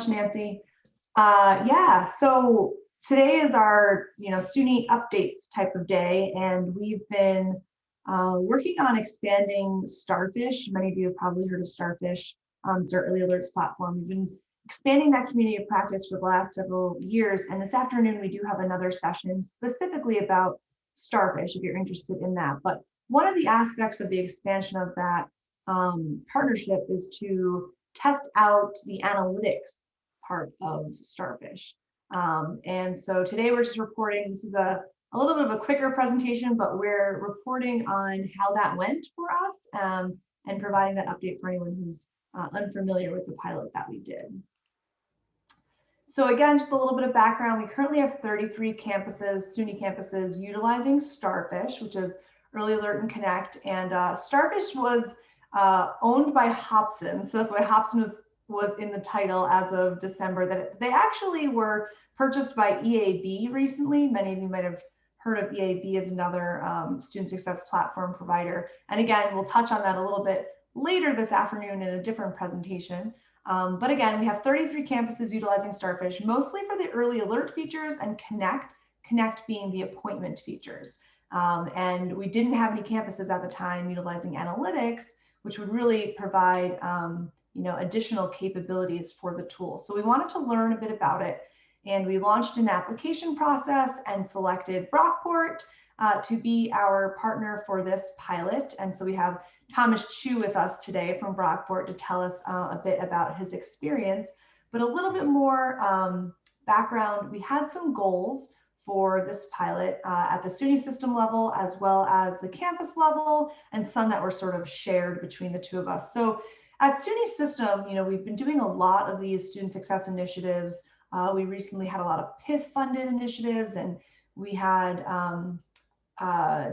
Nancy. Yeah, so today is our, SUNY updates type of day, and we've been working on expanding Starfish. Many of you have probably heard of Starfish. It's our early alerts platform. We've been expanding that community of practice for the last several years, and this afternoon we do have another session specifically about Starfish, if you're interested in that. But one of the aspects of the expansion of that partnership is to test out the analytics part of Starfish. And so today we're just reporting, this is a little bit of a quicker presentation, but we're reporting on how that went for us and providing that update for anyone who's unfamiliar with the pilot that we did. So again, just a little bit of background. We currently have 33 campuses, SUNY campuses, utilizing Starfish, which is Early Alert and Connect. And Starfish was owned by Hobsons. So that's why Hobson was in the title as of December. That they actually were purchased by EAB recently. Many of you might have heard of EAB as another student success platform provider. And again, we'll touch on that a little bit later this afternoon in a different presentation. But again, we have 33 campuses utilizing Starfish, mostly for the early alert features and Connect being the appointment features. And we didn't have any campuses at the time utilizing analytics, which would really provide additional capabilities for the tool. So we wanted to learn a bit about it, and we launched an application process and selected Brockport to be our partner for this pilot. And so we have Thomas Chu with us today from Brockport to tell us a bit about his experience, but a little bit more background. We had some goals for this pilot at the SUNY system level, as well as the campus level, and some that were sort of shared between the two of us. So at SUNY system, we've been doing a lot of these student success initiatives. We recently had a lot of PIF funded initiatives, and we had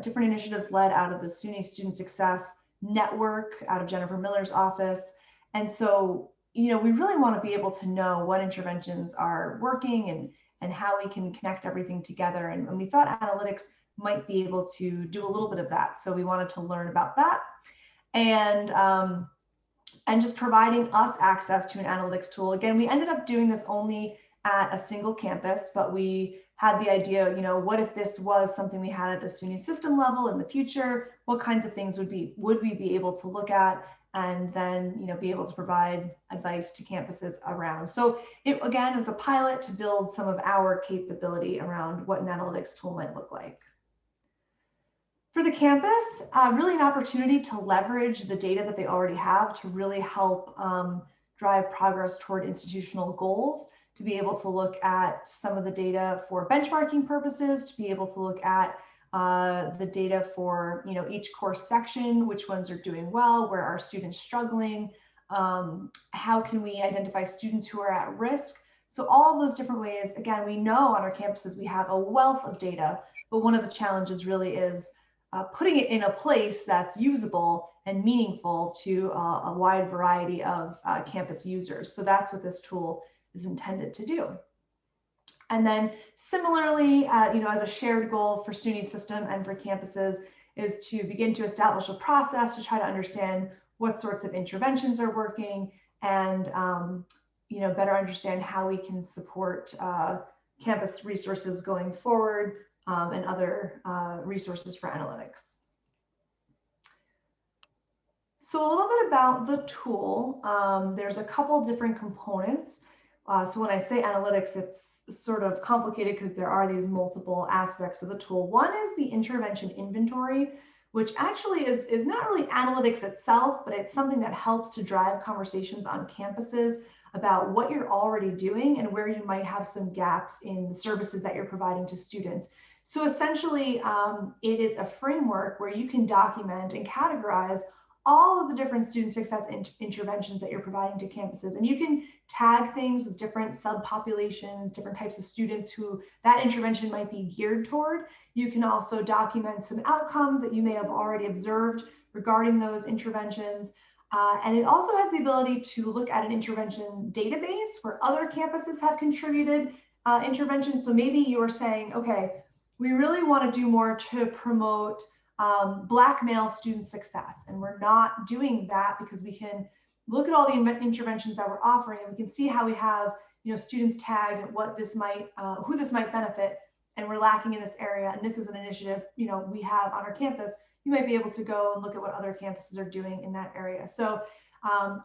different initiatives led out of the SUNY Student Success Network out of Jennifer Miller's office. And so, we really want to be able to know what interventions are working and how we can connect everything together. And we thought analytics might be able to do a little bit of that. So we wanted to learn about that. And just providing us access to an analytics tool. Again, we ended up doing this only at a single campus, but we had the idea, what if this was something we had at the SUNY system level in the future? What kinds of things would we be able to look at, and then be able to provide advice to campuses around? So it again is a pilot to build some of our capability around what an analytics tool might look like. For the campus, really an opportunity to leverage the data that they already have to really help drive progress toward institutional goals, to be able to look at some of the data for benchmarking purposes, to be able to look at the data for each course section, which ones are doing well, where are students struggling, how can we identify students who are at risk. So all of those different ways. Again, we know on our campuses we have a wealth of data, but one of the challenges really is putting it in a place that's usable and meaningful to a wide variety of campus users. So that's what this tool is intended to do. And then similarly, as a shared goal for SUNY system and for campuses is to begin to establish a process to try to understand what sorts of interventions are working, and better understand how we can support campus resources going forward, and other resources for analytics. So a little bit about the tool. There's a couple different components. So when I say analytics, it's sort of complicated because there are these multiple aspects of the tool. One is the intervention inventory, which actually is not really analytics itself, but it's something that helps to drive conversations on campuses about what you're already doing and where you might have some gaps in the services that you're providing to students. So essentially, it is a framework where you can document and categorize all of the different student success interventions that you're providing to campuses. And you can tag things with different subpopulations, different types of students who that intervention might be geared toward. You can also document some outcomes that you may have already observed regarding those interventions. And it also has the ability to look at an intervention database where other campuses have contributed interventions. So maybe you're saying, okay, we really want to do more to promote Black male student success, and we're not doing that because we can look at all the interventions that we're offering, and we can see how we have, students tagged and what this might, who this might benefit, and we're lacking in this area, and this is an initiative, we have on our campus. You might be able to go and look at what other campuses are doing in that area. So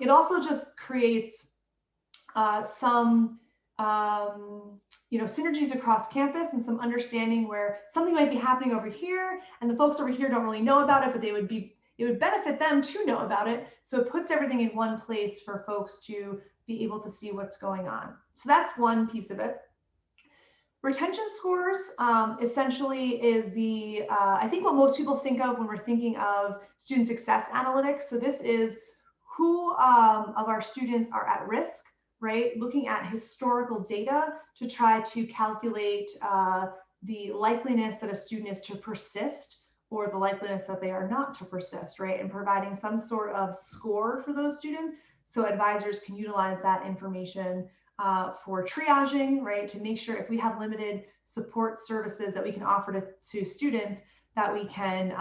it also just creates some synergies across campus and some understanding where something might be happening over here and the folks over here don't really know about it, but it would benefit them to know about it. So it puts everything in one place for folks to be able to see what's going on. So that's one piece of it. Retention scores essentially is the, I think what most people think of when we're thinking of student success analytics. So this is who of our students are at risk, right? Looking at historical data to try to calculate the likeliness that a student is to persist or the likeliness that they are not to persist, right? And providing some sort of score for those students so advisors can utilize that information for triaging, right? To make sure if we have limited support services that we can offer to students, that we can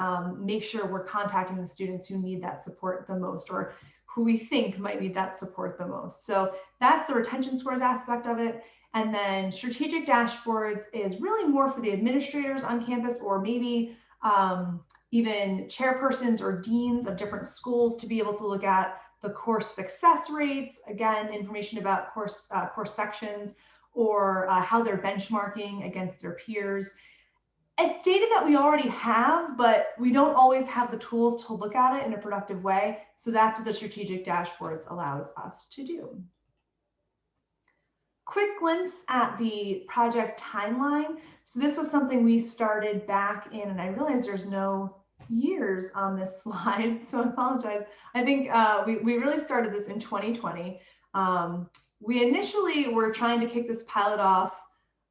make sure we're contacting the students who need that support the most, or who we think might need that support the most. So that's the retention scores aspect of it. And then strategic dashboards is really more for the administrators on campus, or maybe even chairpersons or deans of different schools to be able to look at the course success rates, again, information about course sections, or how they're benchmarking against their peers. It's data that we already have, but we don't always have the tools to look at it in a productive way. So that's what the strategic dashboards allows us to do. Quick glimpse at the project timeline. So this was something we started back in, and I realize there's no years on this slide, so I apologize. I think we really started this in 2020. We initially were trying to kick this pilot off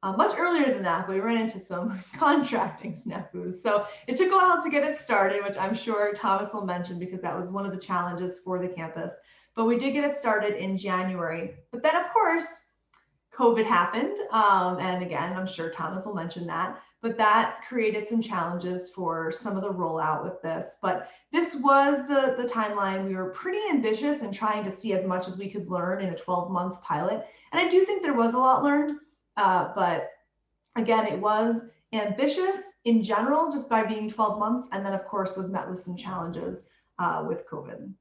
much earlier than that, but we ran into some contracting snafus. So it took a while to get it started, which I'm sure Thomas will mention because that was one of the challenges for the campus. But we did get it started in January. But then, of course, COVID happened. And again, I'm sure Thomas will mention that. But that created some challenges for some of the rollout with this. But this was the timeline. We were pretty ambitious in trying to see as much as we could learn in a 12-month pilot. And I do think there was a lot learned. But again, it was ambitious in general, just by being 12 months. And then, of course, was met with some challenges with COVID.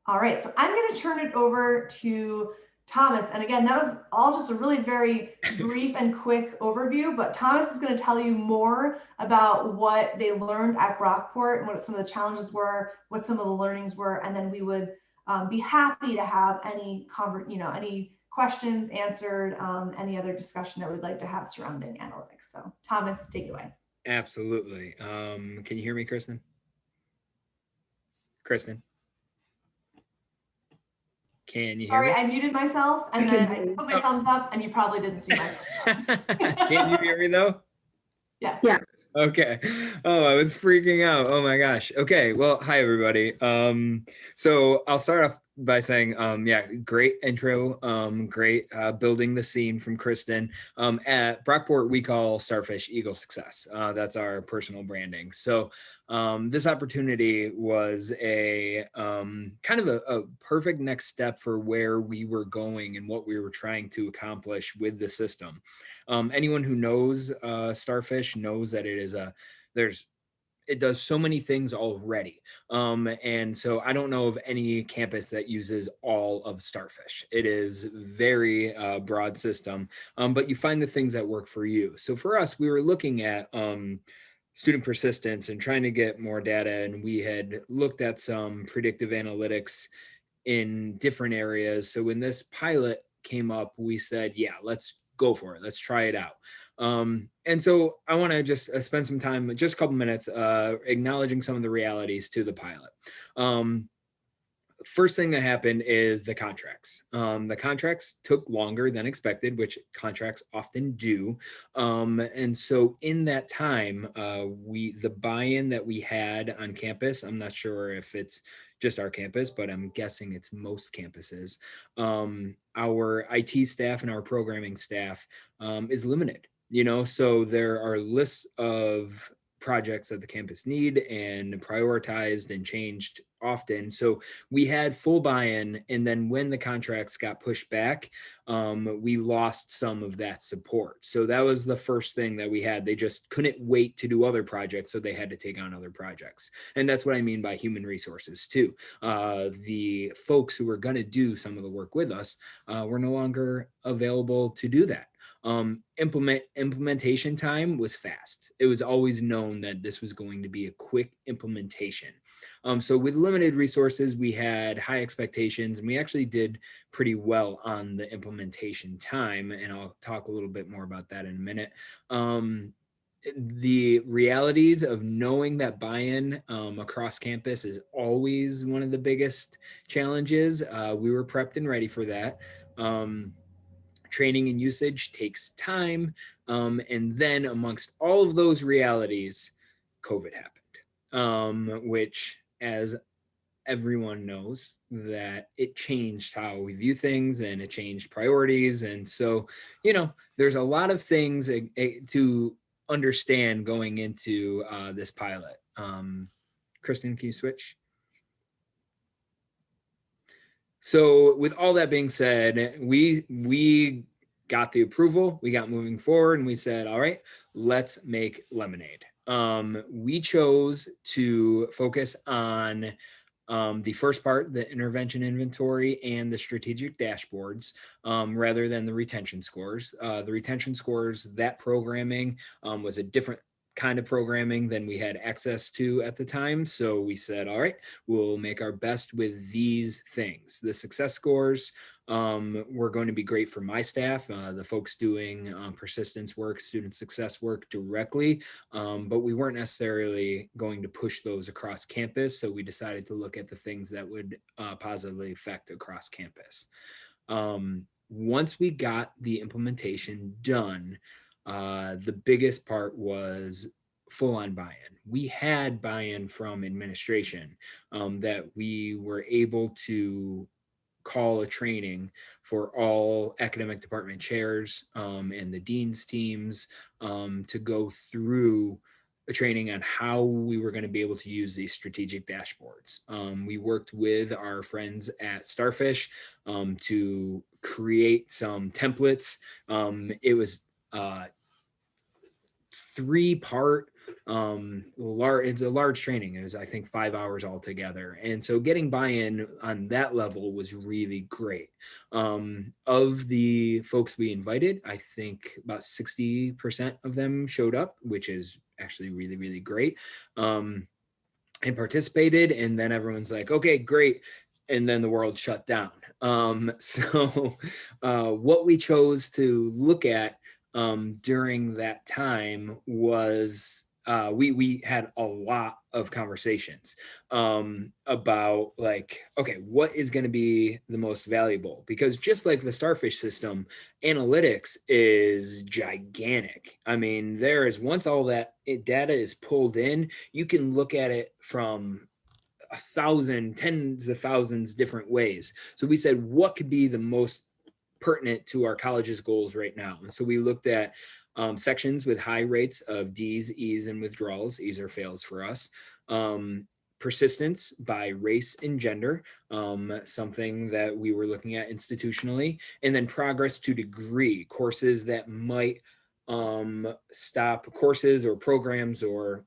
All right, so I'm going to turn it over to Thomas. And again, that was all just a really very brief and quick overview, but Thomas is going to tell you more about what they learned at Brockport and what some of the challenges were, what some of the learnings were, and then we would be happy to have any questions answered, any other discussion that we'd like to have surrounding analytics. So Thomas, take it away. Absolutely. Can you hear me, Kristyn? Kristyn? Can you hear me? Sorry, I muted myself and then I put my thumbs up and you probably didn't see my thumbs up. Can you hear me though? Yes. Yeah. Okay. Oh, I was freaking out. Oh my gosh. Okay. Well, hi everybody. So I'll start off by saying, yeah, great intro. Great building the scene from Kristyn. At Brockport, we call Starfish Eagle Success. That's our personal branding. So this opportunity was a kind of a perfect next step for where we were going and what we were trying to accomplish with the system. Anyone who knows Starfish knows that it does so many things already. And so I don't know of any campus that uses all of Starfish. It is very broad system, but you find the things that work for you. So for us, we were looking at student persistence and trying to get more data. And we had looked at some predictive analytics in different areas. So when this pilot came up, we said, yeah, let's go for it. Let's try it out. And so I want to just spend some time, just a couple minutes, acknowledging some of the realities to the pilot. First thing that happened is the contracts. The contracts took longer than expected, which contracts often do. And so in that time, the buy-in that we had on campus, I'm not sure if it's just our campus, but I'm guessing it's most campuses. Our IT staff and our programming staff is limited, so there are lists of projects that the campus need and prioritized and changed often. So we had full buy-in, and then when the contracts got pushed back, we lost some of that support. So that was the first thing that we had. They just couldn't wait to do other projects, so they had to take on other projects. And that's what I mean by human resources too. The folks who were going to do some of the work with us were no longer available to do that. Implementation time was fast. It was always known that this was going to be a quick implementation. So with limited resources, we had high expectations, and we actually did pretty well on the implementation time. And I'll talk a little bit more about that in a minute. The realities of knowing that buy-in across campus is always one of the biggest challenges. We were prepped and ready for that. Training and usage takes time. And then amongst all of those realities, COVID happened, which, as everyone knows, that it changed how we view things and it changed priorities. And so, there's a lot of things to understand going into this pilot. Kristyn, can you switch? So with all that being said, we got the approval, we got moving forward, and we said, all right, let's make lemonade. We chose to focus on the first part, the intervention inventory and the strategic dashboards, rather than the retention scores. The retention scores, that programming was a different kind of programming than we had access to at the time. So we said, all right, we'll make our best with these things. The success scores were going to be great for my staff, the folks doing persistence work, student success work directly, but we weren't necessarily going to push those across campus. So we decided to look at the things that would positively affect across campus. Once we got the implementation done, the biggest part was full-on buy-in. We had buy-in from administration that we were able to call a training for all academic department chairs and the dean's teams to go through a training on how we were going to be able to use these strategic dashboards. We worked with our friends at Starfish to create some templates. It was 3-part it's a large training. It was, I think, 5 hours altogether, and so getting buy-in on that level was really great. Of the folks we invited, I think about 60% of them showed up, which is actually really, really great, and participated. And then everyone's like, okay, great, and then the world shut down. So what we chose to look at during that time was we had a lot of conversations about like, okay, what is going to be the most valuable? Because just like the Starfish system, analytics is gigantic. I mean, there is, once all that data is pulled in, you can look at it from 1,000, tens of thousands different ways. So we said, what could be the most pertinent to our college's goals right now? And so we looked at sections with high rates of D's, E's, and withdrawals. E's are fails for us. Persistence by race and gender, something that we were looking at institutionally. And then progress to degree, courses that might stop, courses or programs or,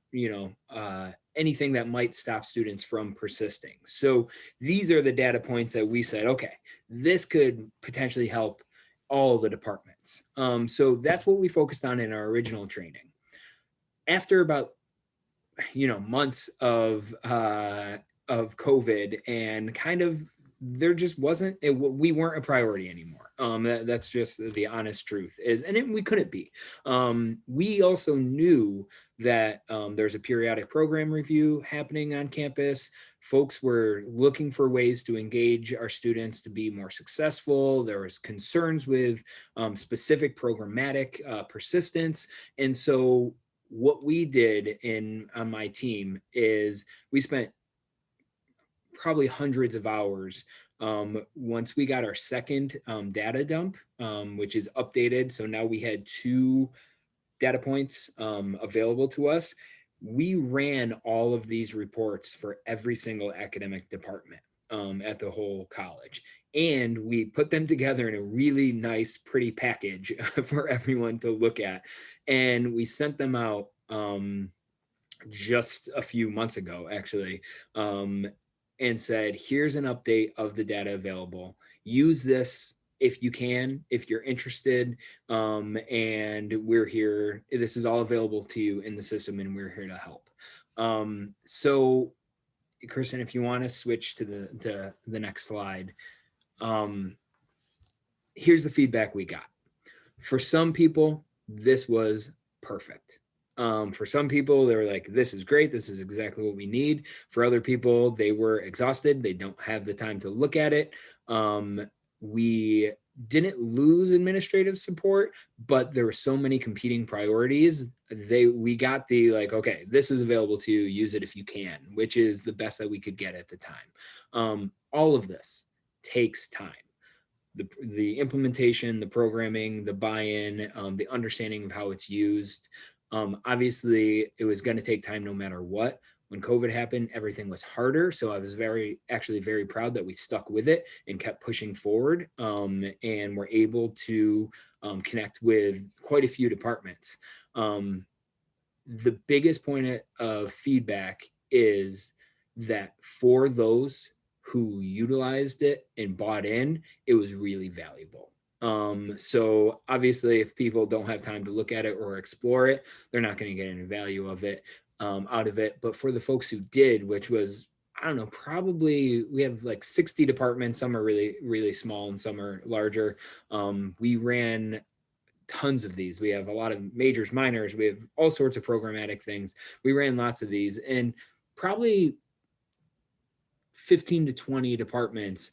anything that might stop students from persisting. So these are the data points that we said, okay, this could potentially help all the departments. So that's what we focused on in our original training. After about, months of COVID, and kind of, there just wasn't, we weren't a priority anymore. That's just the honest truth is, and we couldn't be. We also knew that there's a periodic program review happening on campus. Folks were looking for ways to engage our students to be more successful. There was concerns with specific programmatic persistence. And so what we did on my team is we spent probably hundreds of hours once we got our second data dump, which is updated. So now we had 2 data points available to us. we ran all of these reports for every single academic department at the whole college. And we put them together in a really nice, pretty package for everyone to look at. And we sent them out just a few months ago, actually, and said, here's an update of the data available. Use this if you can, if you're interested, and we're here. This is all available to you in the system, and we're here to help. So, Kristyn, if you want to switch to the next slide, here's the feedback we got. For some people, this was perfect. For some people, they were like, this is great. This is exactly what we need. For other people, they were exhausted. They don't have the time to look at it. We didn't lose administrative support, but there were so many competing priorities. We got the like, okay, this is available to you. Use it if you can, which is the best that we could get at the time. All of this takes time. The implementation, the programming, the buy-in, the understanding of how it's used. Obviously, it was going to take time no matter what. When COVID happened, everything was harder. So I was actually very proud that we stuck with it and kept pushing forward, and were able to connect with quite a few departments. The biggest point of feedback is that for those who utilized it and bought in, it was really valuable. So obviously, if people don't have time to look at it or explore it, they're not going to get any value of it out of it. But for the folks who did, which was, I don't know, probably we have like 60 departments. Some are really, really small and some are larger. We ran tons of these. We have a lot of majors, minors. We have all sorts of programmatic things. We ran lots of these, and probably 15 to 20 departments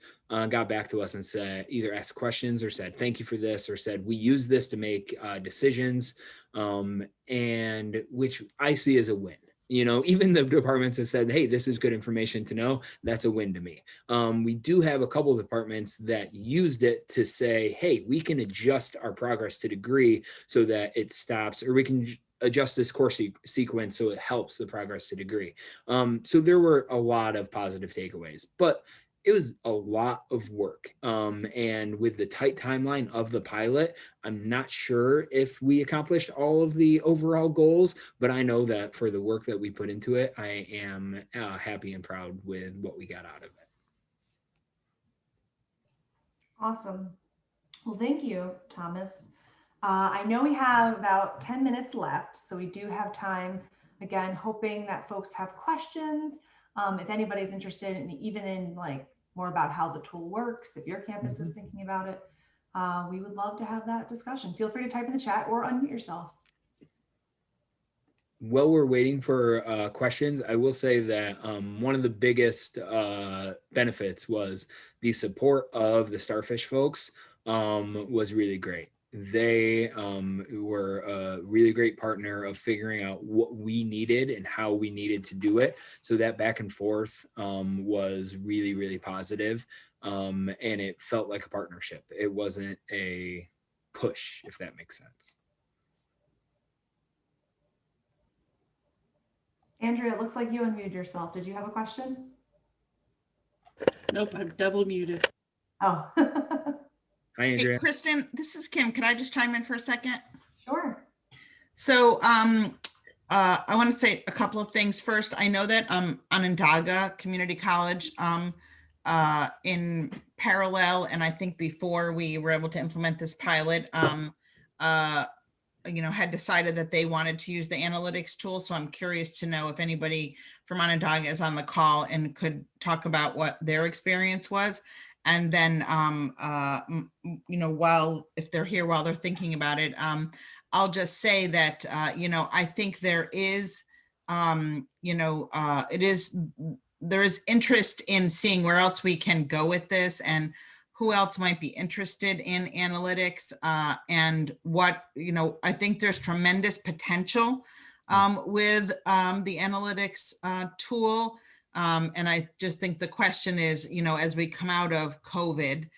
got back to us and said, either asked questions or said, thank you for this, or said, we use this to make decisions, and which I see as a win. Even the departments that said, hey, this is good information to know, that's a win to me. We do have a couple of departments that used it to say, hey, we can adjust our progress to degree so that it stops, or we can adjust this course sequence so it helps the progress to degree. So there were a lot of positive takeaways, but it was a lot of work. And with the tight timeline of the pilot, I'm not sure if we accomplished all of the overall goals, but I know that for the work that we put into it, I am happy and proud with what we got out of it. Awesome. Well, thank you, Thomas. I know we have about 10 minutes left, so we do have time. Again, hoping that folks have questions. If anybody's interested in even in like more about how the tool works, if your campus is thinking about it, we would love to have that discussion. Feel free to type in the chat or unmute yourself. While we're waiting for questions, I will say that one of the biggest benefits was the support of the Starfish folks was really great. They were a really great partner of figuring out what we needed and how we needed to do it. So that back and forth was really, really positive. And it felt like a partnership. It wasn't a push, if that makes sense. Andrea, it looks like you unmuted yourself. Did you have a question? Nope, I'm double muted. Oh. Hi, Andrea. Hey, Kristyn, this is Kim. Can I just chime in for a second? Sure. So I want to say a couple of things. First, I know that Onondaga Community College in parallel, and I think before we were able to implement this pilot, had decided that they wanted to use the analytics tool. So I'm curious to know if anybody from Onondaga is on the call and could talk about what their experience was. And then, if they're here while they're thinking about it, I'll just say that, I think there is, there is interest in seeing where else we can go with this and who else might be interested in analytics, and what, I think there's tremendous potential with the analytics tool. And I just think the question is, as we come out of COVID,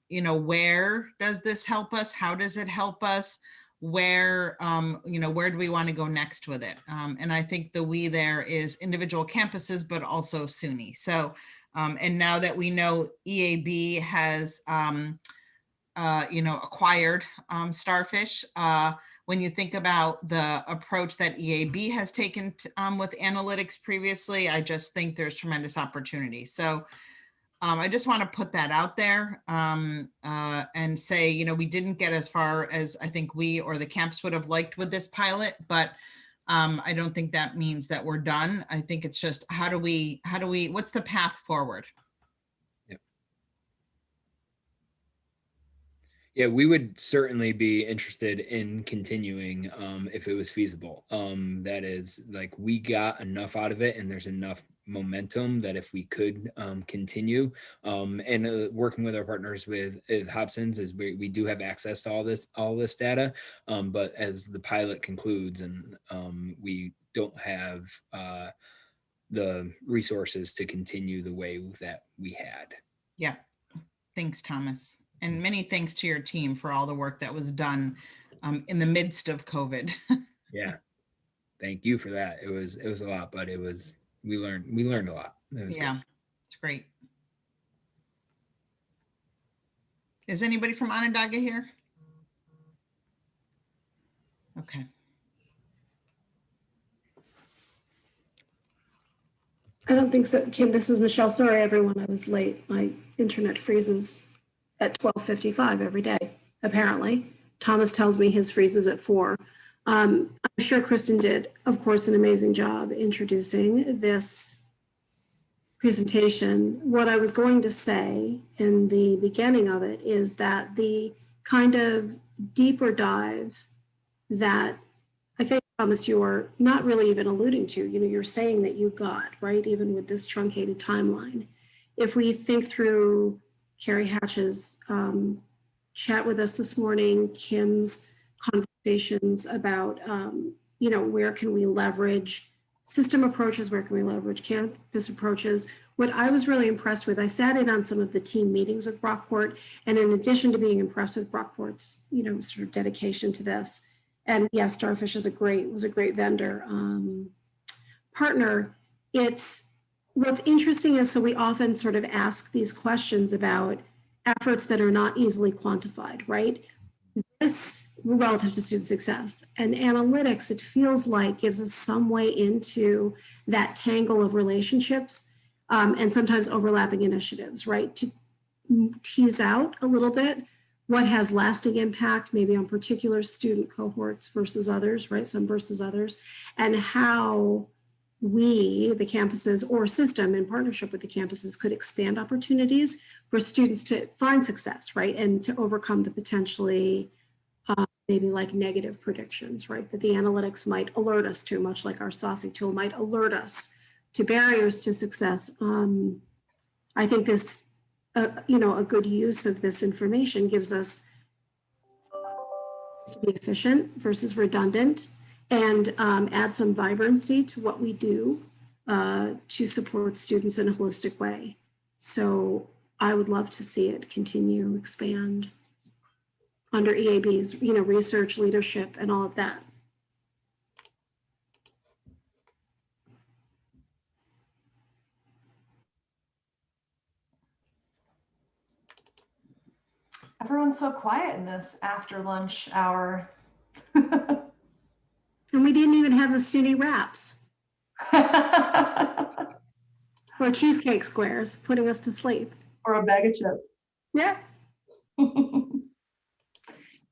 where does this help us? How does it help us? where, where do we want to go next with it? And I think the we there is individual campuses, but also SUNY. So, and now that we know EAB has, acquired Starfish, when you think about the approach that EAB has taken with analytics previously, I just think there's tremendous opportunity. So I just want to put that out there and say, we didn't get as far as I think we or the campus would have liked with this pilot, but I don't think that means that we're done. I think it's just how do we, what's the path forward? Yeah, we would certainly be interested in continuing if it was feasible. That is, like, we got enough out of it and there's enough momentum that if we could continue and working with our partners with Hobsons, is we do have access to all this data, but as the pilot concludes and we don't have the resources to continue the way that we had. Yeah, thanks, Thomas. And many thanks to your team for all the work that was done in the midst of COVID. Yeah, thank you for that. It was a lot, but we learned a lot. It was yeah, good. It's great. Is anybody from Onondaga here? Okay. I don't think so. Kim, this is Michele. Sorry, everyone, I was late. My internet freezes at 12:55 every day, apparently. Thomas tells me his freezes at 4. I'm sure Kristyn did, of course, an amazing job introducing this presentation. What I was going to say in the beginning of it is that the kind of deeper dive that I think, Thomas, you're not really even alluding to, you're saying that you got, right, even with this truncated timeline. If we think through Carrie Hatch's chat with us this morning, Kim's conversations about, where can we leverage system approaches, where can we leverage campus approaches. What I was really impressed with, I sat in on some of the team meetings with Brockport, and in addition to being impressed with Brockport's, sort of dedication to this, and yes, Starfish was a great vendor partner. What's interesting is, so we often sort of ask these questions about efforts that are not easily quantified, right? This relative to student success and analytics, it feels like gives us some way into that tangle of relationships and sometimes overlapping initiatives, right? To tease out a little bit what has lasting impact, maybe on particular student cohorts versus others, right? Some versus others, and how we, the campuses or system in partnership with the campuses, could expand opportunities for students to find success, right? And to overcome the potentially maybe like negative predictions, right? That the analytics might alert us to, much like our saucy tool might alert us to barriers to success. I think this, a good use of this information gives us to be efficient versus redundant, and add some vibrancy to what we do to support students in a holistic way. So I would love to see it continue, expand under EAB's, research, leadership, and all of that. Everyone's so quiet in this after lunch hour. And we didn't even have the SUNY wraps or cheesecake squares, putting us to sleep. Or a bag of chips. Yeah.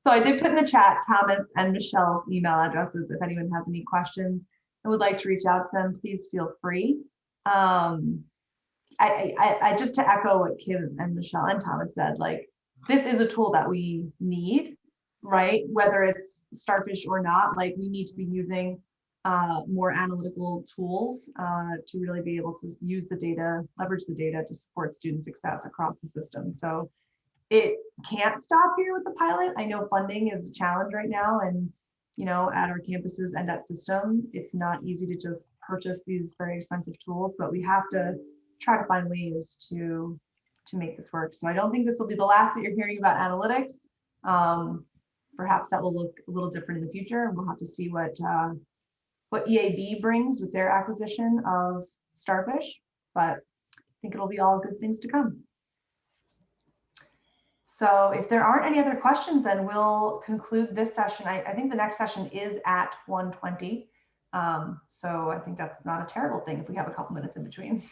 So I did put in the chat Thomas and Michelle's email addresses. If anyone has any questions and would like to reach out to them, please feel free. I just to echo what Kim and Michele and Thomas said, like, this is a tool that we need, right? Whether it's Starfish or not, like, we need to be using more analytical tools to really be able to use the data, leverage the data to support student success across the system. So it can't stop here with the pilot. I know funding is a challenge right now, and at our campuses and at system, it's not easy to just purchase these very expensive tools, but we have to try to find ways to make this work. So I don't think this will be the last that you're hearing about analytics. perhaps that will look a little different in the future, and we'll have to see what EAB brings with their acquisition of Starfish, but I think it'll be all good things to come. So if there aren't any other questions, then we'll conclude this session. I think the next session is at 1:20. So I think that's not a terrible thing if we have a couple minutes in between.